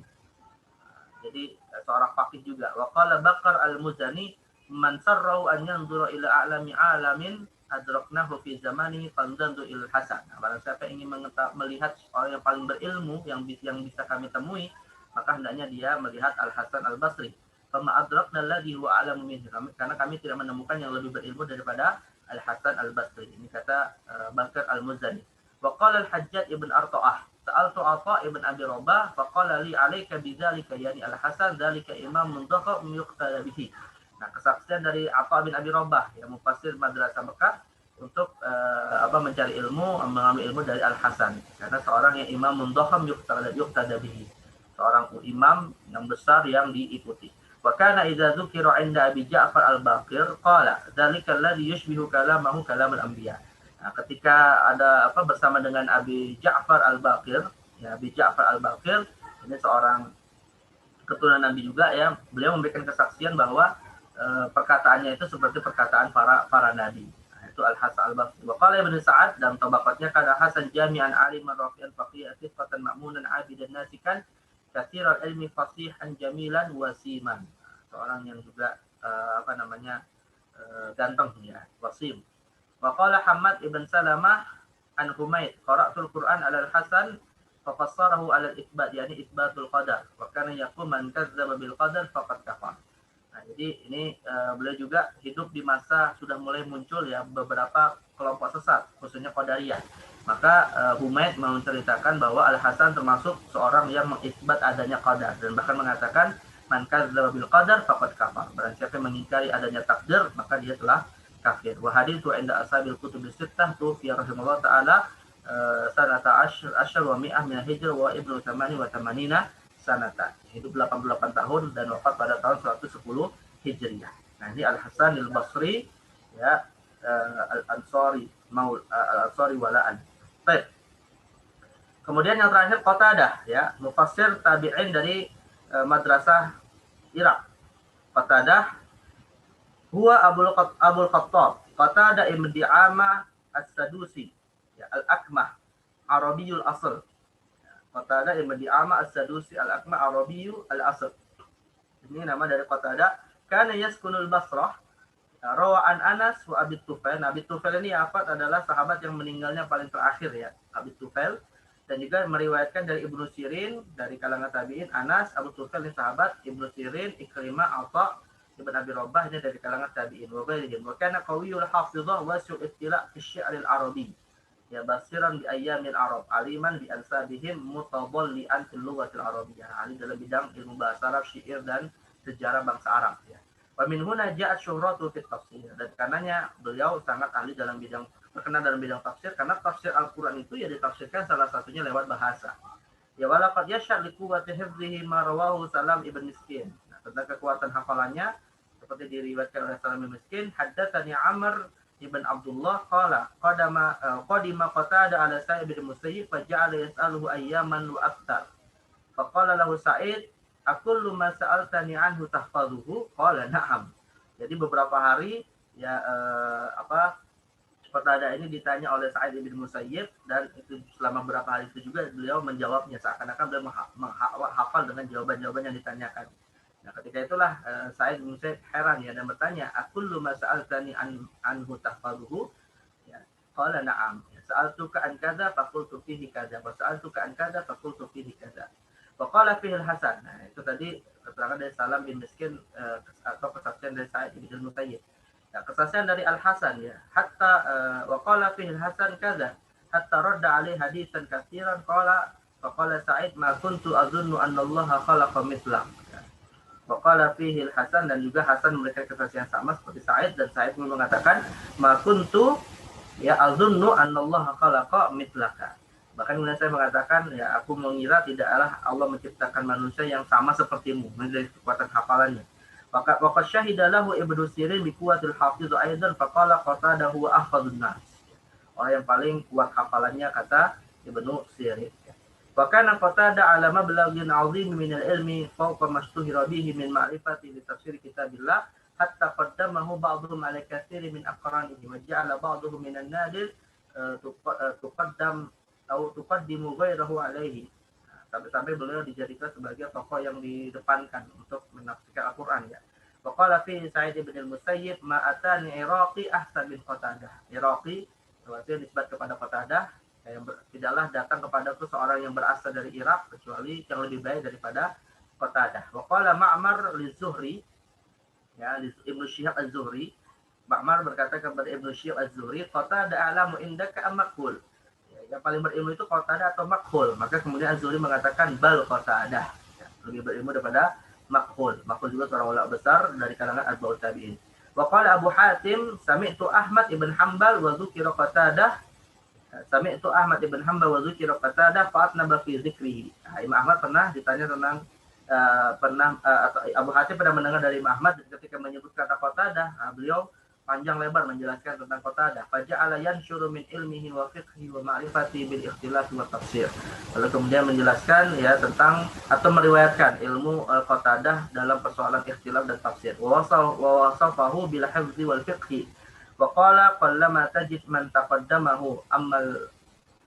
Jadi seorang faqih juga. Wa qala Bakar Al-Muzani man sarrahu an yanzura ila a'lami alamin adraknahu fi zamanihi fanzandu il Hasan. Nah, barang siapa ingin melihat orang yang paling berilmu yang bisa kami temui, maka hendaknya dia melihat Al-Hasan Al-Basri. Fama adrakna alladhi huwa a'lamu minhu, karena kami tidak menemukan yang lebih berilmu daripada Al-Hasan Al-Basri. Ini kata Bakar Al-Muzani. Wa qala Al-Hajjaj ibn Arta'ah sa'altu Atha ibn Abi Rabah fa qala li 'alaika bidzalika, yani Al-Hasan dzalika imam mundhaqab yuqtada bihi. Nah, kesaksian dari Atha bin Abi Rabah yang mufassir Madrasah Mekah untuk mencari ilmu, mengambil ilmu dari Al-Hasan, karena seorang yang imam mundhaqam yuqtada bihi, seorang imam yang besar yang diikuti. Wa kana idza dzukira 'inda Abi Ja'far Al-Baqir qala dzalika alladhi yushbihu kalamahu kalam al-anbiya. Nah, ketika ada bersama dengan Abi Ja'far Al-Baqir, ya, Abi Ja'far Al-Baqir ini seorang keturunan Nabi juga, ya, beliau memberikan kesaksian bahwa perkataannya itu seperti perkataan para nabi. Nah, itu Al-Hasan Al-Basri. Wa qala Ibnu Sa'ad dalam tabaqatnya, kana Hasan jami'an aliman rafi'an faqihan sifatan ma'munan 'abidan nasikan katsiral ilmi fasihan jamilan wasiman. Seorang yang juga ganteng, ya, wasim. Wa qala Hamad ibn Salamah an Humaid qara'tul Qur'an 'ala Al-Hasan fa fassarahu 'ala al-itsbat, yani itsbatul qadar. Wa kana yaqul man kadzdzaba bil qadar faqad kafar. Nah, jadi ini beliau juga hidup di masa sudah mulai muncul, ya, beberapa kelompok sesat, khususnya Qadariyah. Maka Humaid menceritakan bahwa Al-Hasan termasuk seorang yang mengisbat adanya qadar dan bahkan mengatakan man kadzdzaba bil qadar faqad kafar. Barang siapa yang mengingkari adanya takdir, maka dia telah kafir. Wa haditsu 'inda ashabil kutubis sittah tu fi rahimahullah ta'ala sanata asyr wa mi'ah min hijrah wa ibnu 88 sanata. Hidup 88 tahun dan wafat pada tahun 110 Hijriah. Nah, ini Al-Hasan Al-Basri ya, Al-Ansari Al-Ansari walaan. Baik. Kemudian yang terakhir Qatadah ya, mufassir tabi'in dari madrasah Irak. Qatadah huwa Abul Khattab Qatadah ibn Di'amah As-Sadusi ya, Al-Akmah Arabiyul Asl. Qatadah ibn Di'amah As-Sadusi Al-Akmah Arabiyul Asl. Ini nama dari Qatadah. Kana yaskunul Basrah. Rawa'an Anas wa Abi Tufail. Abi Tufail ini Afat adalah sahabat yang meninggalnya paling terakhir ya, Abi Tufail. Dan juga meriwayatkan dari Ibnu Sirin, dari kalangan tabi'in, Anas, Abu Tufail ini sahabat, Ibnu Sirin, Ikrimah, Atha, Ibn Abi Rabah ini dari kalangan tabi'in. Wa ghairihim. Wa kana qawiyul hafizah wa su'ul ittila' fi syi'ril arabi. Ya basiran bi ayyamil arab, aliman bi ansabihim mutadallian fil lughatil arabiyyah. Ali dalam bidang ilmu bahasa Arab, syair dan sejarah bangsa Arab ya. Wa min huna ja'at syuhratu fit tafsir. Dan karenanya beliau sangat ahli dalam bidang, terkenal dalam bidang tafsir, karena tafsir Al-Qur'an itu ya ditafsirkan salah satunya lewat bahasa. Ya walaqad yash'a li quwwati hifdhihi ma rawahu Salam ibn Miskin. Nah, tentang kekuatan hafalannya seperti diriwayatkan oleh Salam ibn Miskin, haddatsani Amr ibn Abdullah qala qadima Qatadah ala Sa'id bin Musayyib fa ja'ala yas'aluhu ayyaman wa akthar. Fa qala lahu Sa'id akullu ma sa'altani anhu tahfazuhu? Qala na'am. Jadi beberapa hari ya Qatadah ini ditanya oleh Sa'id bin Musayyib, dan itu selama beberapa hari itu juga beliau menjawabnya, seakan-akan beliau menghafal dengan jawaban-jawaban yang ditanyakan. Nah, ketika itulah Sa'id bin Musayyib heran ya, dan bertanya, akullu ma sa'altani anhu tahfazuhu? Ya, qala na'am. Ya, sa'altuka an kadza faqultu fihi kadza, wa sa'altuka an kadza faqultu fihi kadza. Wa qala fihi al-Hasan. Nah, itu tadi keterangan dari Salam bin Miskin atau kesaksian dari Sa'id bin Musayyib. Ya, kesaksian dari Al-Hasan ya, hatta wa qala fihi al-Hasan kadza hatta radda alaihi hadisan katsiran qala fa qala Sa'id ma kuntu azunnu anna Allah khalaqa mithla. Wa qala fihi al-Hasan, dan juga Hasan memberikan kesaksian sama seperti Sa'id, dan Sa'id mengatakan ma kuntu ya azunnu anna Allah khalaqa mithlaka. Bahkan kemudian saya mengatakan ya, aku mengira tidaklah Allah menciptakan manusia yang sama sepertimu, menjadi kekuatan hafalannya. Waqad syahida lahu Ibnu Sirin bi quwwatil hafiz aidan faqala Qatadah huwa ahfadun nas. Orang yang paling kuat hafalannya kata Ibnu Sirin. Wa kana Qatadah ala mablaghin 'azim min al-ilmi fawqa mashtuhira bihi min ma'rifati li tafsir kitabillah hatta qaddamahu ba'dhum 'ala katsirin min aqranihi wa ja'ala ba'dhum min an-nadir tuqaddimu ghairahu 'alaihi. Sampai-sampai beliau dijadikan sebagai tokoh yang didepankan untuk menafsirkan Al-Qur'an ya. Wa qala fi Sa'id bin al-Musayyib ma atani Iraqi ahsan min Qatadah. Iraqi artinya nisbat kepada Qatadah, tidaklah datang kepadaku seorang yang berasal dari Irak kecuali yang lebih baik daripada Qatadah. Wa qala Ma'mar liz-Zuhri ya, Ibnu Syihab az-Zuhri, Ma'mar berkata kepada Ibnu Syihab az-Zuhri, Qatadah a'lamu indaka am maqul? Yang paling berilmu itu Qatadah atau Makhul? Maka kemudian Az-Zuhri mengatakan bal Qatadah, ya, lebih berilmu daripada Makhul. Makhul juga seorang ulama besar dari kalangan atba'ut tabi'in. Wa qala Abu Hatim sami'tu Ahmad ibn Hanbal wa dzukira Qatadah, sami'tu Ahmad ibn Hanbal wa dzukira Qatadah fa atnaba fi dzikrihi. Imam Ahmad pernah ditanya tentang Abu Hatim pernah mendengar dari Imam Ahmad ketika menyebut kata Qatadah, beliau panjang lebar menjelaskan tentang Qatadah. Faja'ala yanshuru min ilmihi wa fiqhi wa ma'rifati bil ikhtilaf wa tafsir. Lalu kemudian menjelaskan ya tentang atau meriwayatkan ilmu Qatadah dalam persoalan ikhtilaf dan tafsir. Wa wasafahu bil hifzi wal fiqhi. Wa qala qallama tajid man taqaddamahu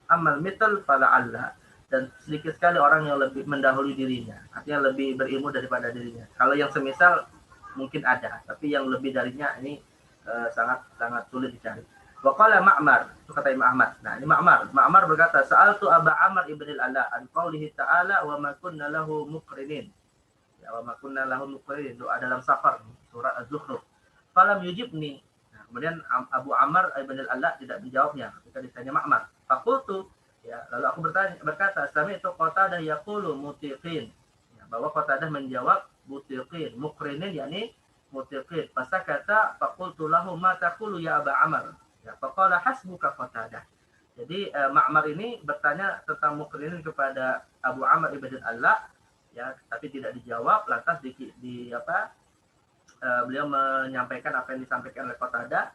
amal mithl fala'alla. Dan sedikit sekali orang yang lebih mendahului dirinya, artinya lebih berilmu daripada dirinya. Kalau yang semisal mungkin ada, tapi yang lebih darinya ini sangat sulit dicari. Wa qala Ma'mar, itu kata Imam Ahmad. Nah, ini Ma'mar berkata, sa'altu Aba Amr ibn al-Ala an qaulihi ta'ala wa ma kunna lahu muqrinin. Ya, wa ma kunna lahu muqrinin, doa dalam safar, surat Az-Zukhruf. Falam yujibni. Nah, kemudian Abu Amr ibn al-Ala tidak menjawabnya ketika ditanya Ma'mar. Faqultu, ya, lalu aku berkata, sami'tu Qatadah yaqulu mutiqin. Ya, bahwa Qatadah menjawab mutiqin, muqrinin yakni mutiqin. Fasakata faqultu lahu ma taqulu ya Aba Amr. Ya, faqala hasbuka Qatadah. Jadi Ma'mar ini bertanya tentang muqrinin kepada Abu Amr ibn al-Ala, ya, tapi tidak dijawab. Lantas beliau menyampaikan apa yang disampaikan oleh Qatadah.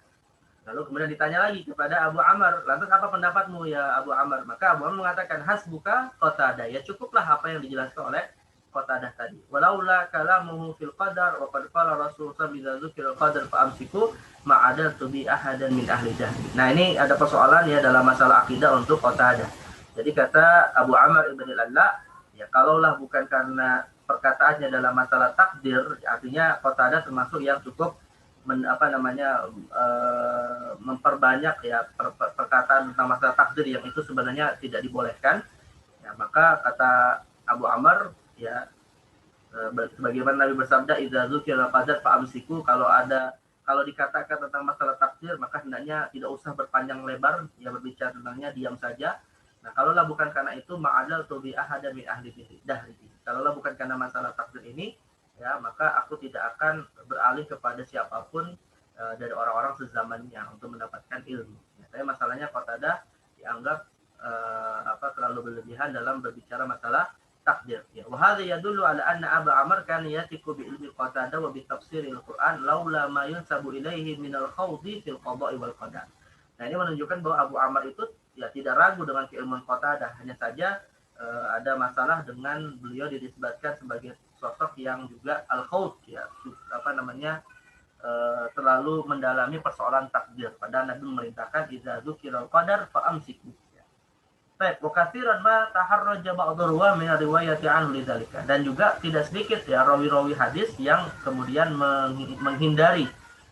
Lalu kemudian ditanya lagi kepada Abu Amr, lantas apa pendapatmu ya Abu Amr? Maka Abu Amr mengatakan, hasbuka Qatadah, ya cukuplah apa yang dijelaskan oleh Qatadah tadi. Walaula kalamuhu fil qadar wa qad qala Rasulullah idza dzukira qadar fa amsiku ma'adaltu bi ahadan min ahli jahli. Nah, ini ada persoalan ya dalam masalah akidah untuk Qatadah. Jadi kata Abu Amr ibn al-Alla, ya kalaulah bukan karena perkataannya dalam masalah takdir, artinya Qatadah termasuk yang cukup memperbanyak ya perkataan tentang masalah takdir yang itu sebenarnya tidak dibolehkan. Ya, maka kata Abu Amr, ya bagaimana Nabi bersabda, idza dzukira qadar fa amsiku, kalau dikatakan tentang masalah takdir maka hendaknya tidak usah berpanjang lebar, ya berbicara tentangnya diam saja. Nah, kalaulah bukan karena itu, ma'adal tu bi ahada min ahli dahri. Kalaulah bukan karena masalah takdir ini, ya maka aku tidak akan beralih kepada siapapun dari orang-orang sezamannya untuk mendapatkan ilmu. Ya, tapi masalahnya Qatadah dianggap terlalu berlebihan dalam berbicara masalah takdir. Ya, wa hadza yadullu ala anna Abu Amr kan yatiku bi ilmi Qatadah wa bi tafsiril Qur'an laula ma yunsabu ilaihi min al-khawdi fil qada'i wal qadar. Nah, ini menunjukkan bahwa Abu Amr itu ya tidak ragu dengan keilmuan Qatadah, hanya saja ada masalah dengan beliau dinisbatkan sebagai sosok yang juga al-khawd, ya terlalu mendalami persoalan takdir. Padahal Nabi memerintahkan idza dzukira qadar fa amsiku. Baik, wa katsiran ma taharraja ba'dhu ruwa min riwayati anhu lidzalika. Dan juga tidak sedikit ya rawi-rawi hadis yang kemudian menghindari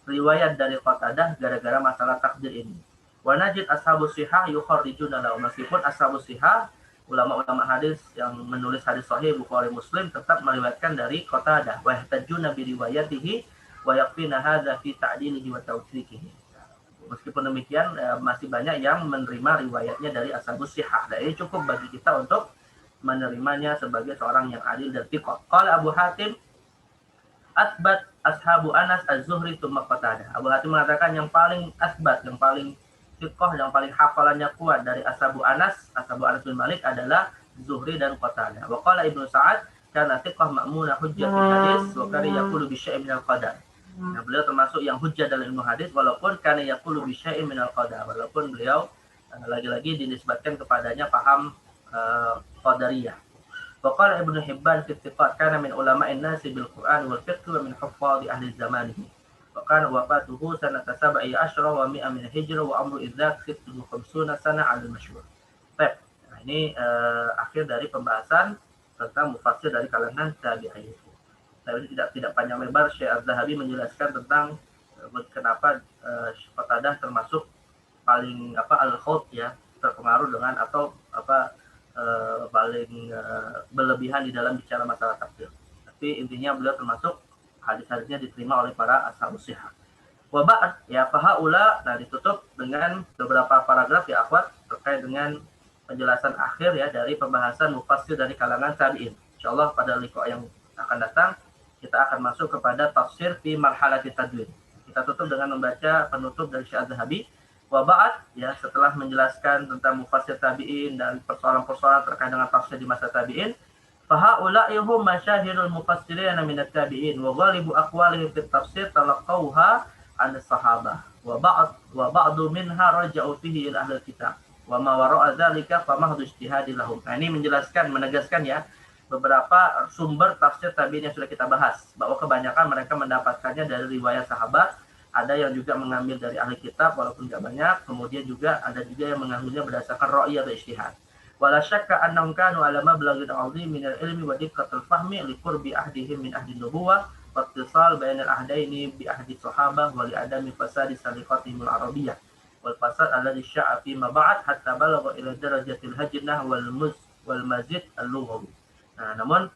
riwayat dari Qatadah gara-gara masalah takdir ini. Wa najid ashabus sihah yukharrijuna lahu, meskipun ashabus sihah ulama-ulama hadis yang menulis hadis sahih Bukhari Muslim tetap meriwayatkan dari Qatadah, wa yahtajuna bi riwayatihi wa yakfina hadza fi ta'dilihi wa tawthiqihi. Meskipun demikian masih banyak yang menerima riwayatnya dari ashabus sihah. Dan ini cukup bagi kita untuk menerimanya sebagai seorang yang adil dan thiqah. Qala Abu Hatim, asbat ashabu Anas az-Zuhri tsumma Qatadah. Abu Hatim mengatakan yang paling asbat, yang paling thiqah, yang paling hafalannya kuat dari ashabu Anas bin Malik adalah Zuhri dan Qatadah. Wa qala Ibnu Sa'ad kana thiqah ma'munah hujjah fil hadis wa kana yaqulu bi syai'in minal qadar. Nah, beliau termasuk yang hujjah dalam ilmu hadis walaupun kana yaqulu bi syai'in minal qadar, walaupun beliau lagi-lagi dinisbatkan kepadanya paham qadariyah. Wa qala Ibnu Hibban fi thiqat kana min ulama'in nasi bil Qur'an wal fiqh wa min huffaz ahli zamanihi. Wa kana wafatuhu sanata 17 wa 100 min hijrah wa amru idzak 56 sana al masyhur. Baik. Nah, ini akhir dari pembahasan tentang mufassir dari kalangan tabi'in. Tapi tidak panjang lebar, Syekh Az-Zahabi menjelaskan tentang kenapa Qatadah termasuk paling al-khawd, ya, terpengaruh dengan atau paling berlebihan di dalam bicara masalah takdir. Tapi intinya beliau termasuk hadis-hadisnya diterima oleh para ashabus sihah. Wa ba'd, ya fahaula. Nah, ditutup dengan beberapa paragraf ya akhwat terkait dengan penjelasan akhir ya dari pembahasan mufassir dari kalangan tabi'in. Insyaallah pada liqa yang akan datang kita akan masuk kepada tafsir fi marhalati tadwin. Kita tutup dengan membaca penutup dari Syekh Az-Zahabi. Wa ba'd, ya setelah menjelaskan tentang mufassir tabi'in dan persoalan-persoalan terkait dengan tafsir di masa tabi'in, fahaula'i hum masyahirul mufassirin min at-tabi'in wa ghalibu aqwalihim fi tafsir talaqawha an as-sahabah wa ba'du minha raja'u fihi ila ahli kitab wa ma wara'a dzalika fa mahdu ijtihadi lahum. Nah, ini menjelaskan, menegaskan ya beberapa sumber tafsir tabi'in yang sudah kita bahas, bahwa kebanyakan mereka mendapatkannya dari riwayat sahabat, ada yang juga mengambil dari ahli kitab walaupun tidak banyak, kemudian juga ada juga yang mengambilnya berdasarkan ra'yi atau ijtihad. Wala syakka annahum kanu ala mablaghin 'azim min al-ilmi wa diqqatil fahmi li qurbi ahdihim min ahdi nubuwah wa ittisal bainal ahdaini bi ahdi sahabah wa li adami fasadi saliqatihim al-arabiyyah wal fasad alladhi sya'a fi ma ba'd hatta balagha ila darajatil hajnah wal mazid al-lughawi. Nah, namun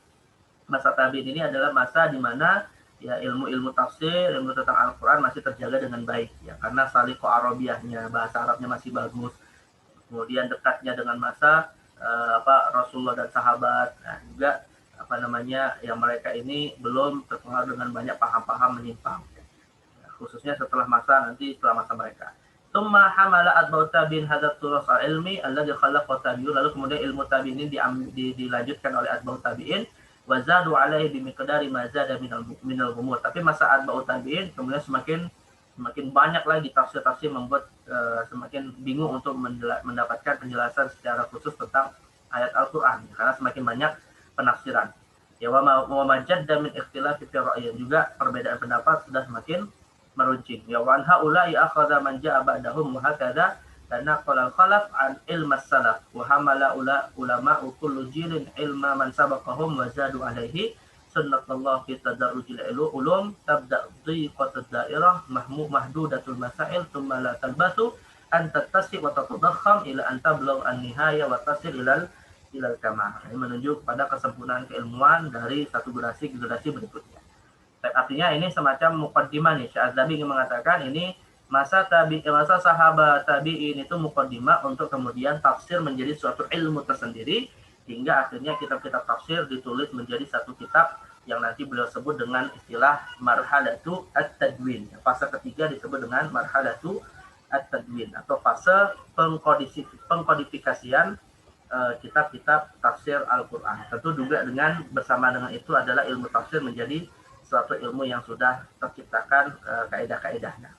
masa tabi'in ini adalah masa di mana ya ilmu tafsir, ilmu tentang Al-Qur'an masih terjaga dengan baik ya, karena saliqah arabiyahnya, bahasa Arabnya masih bagus. Kemudian dekatnya dengan masa Rasulullah dan sahabat. Nah, juga yang mereka ini belum terpengaruh dengan banyak paham-paham menyimpang. Ya, khususnya setelah masa mereka. Tsumma hamala atba'ut tabi'in hadzal turas al-ilmi alladhi khalaqa tabi'un. Lalu kemudian ilmu tabi'in ini dilanjutkan oleh atba'ut tabi'in wa zadu alaihi bimiqdari ma zada minal umur. Tapi masa atba'ut tabi'in kemudian semakin banyak lagi tafsir-tafsir membuat semakin bingung untuk mendapatkan penjelasan secara khusus tentang ayat Al-Qur'an karena semakin banyak penafsiran. Ya wa majadda min ikhtilafi fi ra'yin, juga perbedaan pendapat sudah semakin meruncing. Ya wa an haula'i akhadha man ja'a ba'dahum wa hakadha karena qala al-khalaf an ilmas salaf wa hamala ulama'u kullu jilin ilma man sabaqahum wa zadu alaihi sunnatullah fi tadarrujil ulum tabda dhiqatud dairah mahdudatul masail thumma la talbatu an tattasi wa tatadakham ila an tablugh an-nihaya wa tasil ilal kamal. Ini menunjuk pada kesempurnaan keilmuan dari satu generasi ke generasi berikutnya. Artinya ini semacam muqaddimah nih. Syadzali ingin mengatakan ini masa sahabat tabi'in itu muqaddimah untuk kemudian tafsir menjadi suatu ilmu tersendiri hingga akhirnya kitab-kitab tafsir ditulis menjadi satu kitab yang nanti beliau sebut dengan istilah marhalatu at-tadwin. Fase ketiga disebut dengan marhalatu at-tadwin atau fase pengkodifikasian kitab-kitab tafsir Al-Quran. Tentu juga bersama dengan itu adalah ilmu tafsir menjadi suatu ilmu yang sudah terciptakan kaidah-kaidahnya.